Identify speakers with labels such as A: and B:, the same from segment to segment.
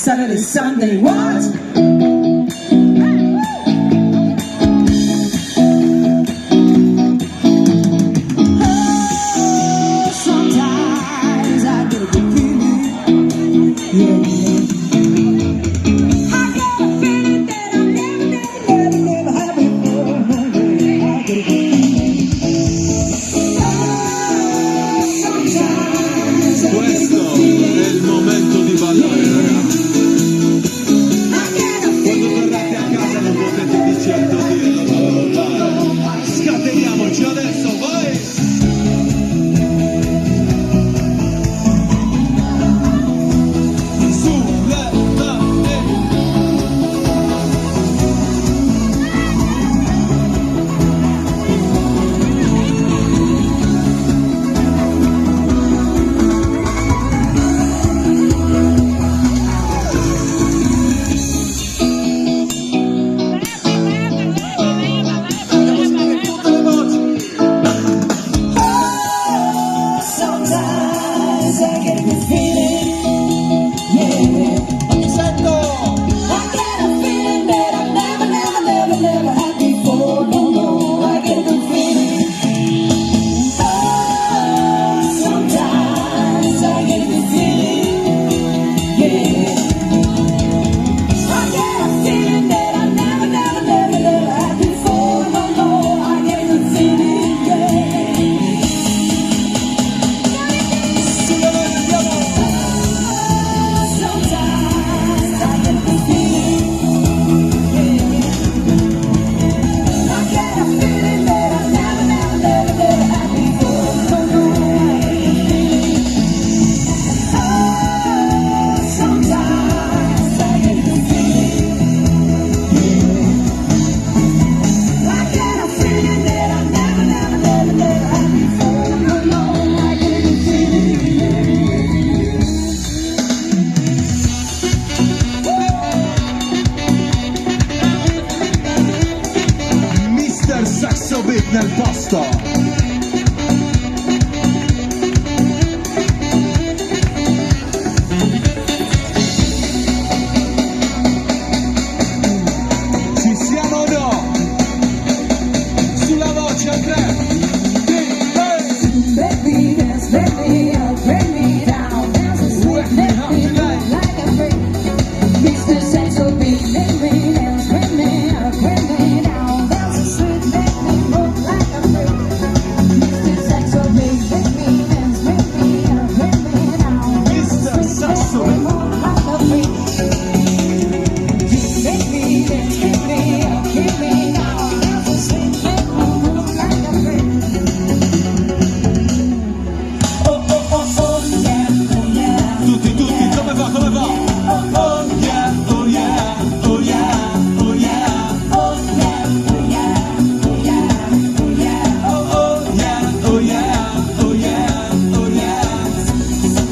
A: Saturday, Sunday, what?
B: Nel posto. Ci siamo o no? Sulla voce a tre.
A: Baby, dance, baby, bring me down. Dance and sweet, make me move like a freak. Mr. Sexual beat, make me dance, bring me down. Dance and sweet, make me move like a freak. Mr. Sexual beat, make me dance, bring me down.
B: Mr. Sexual
A: Make me move like a freak. Make me dance, bring me down. Dance and sweet, make me move like a freak.
B: Tutti, come va? Oh yeah, oh yeah, oh yeah, oh yeah, oh yeah, oh yeah, oh yeah, oh yeah, oh yeah, oh yeah, oh yeah, oh yeah.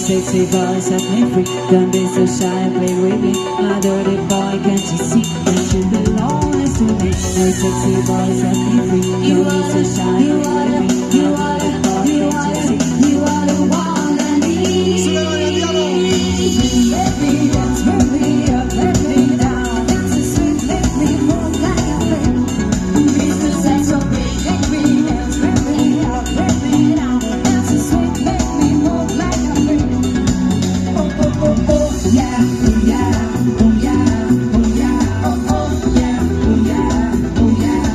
A: Sexy boy, set me free. Don't be so shy, play with me. My dirty boy, can't you see that you belong next to me? Hey, sexy boy, set me free. Don't be so shy, play with me. You are the one I need.
B: Sulle mani andiamo!
A: Let me dance, bring me up, let me down. Dance is sweet, make me move like a freak. Mr. Sexual beat, make me dance, bring me up, let me down. Dance is sweet, make me move like a freak. Oh yeah, oh yeah, oh yeah, oh yeah, oh yeah, oh yeah, oh yeah, oh yeah,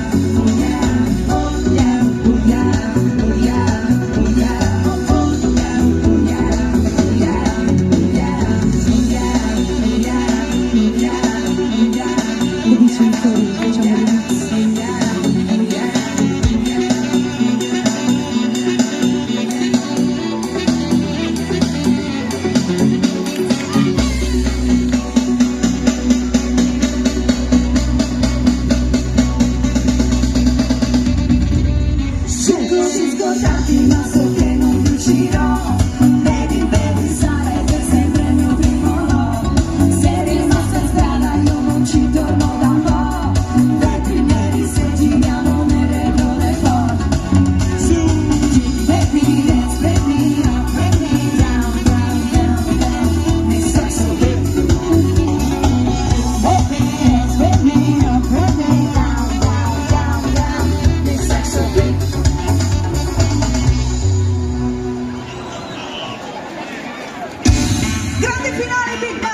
A: oh yeah, oh yeah, oh yeah. finale Big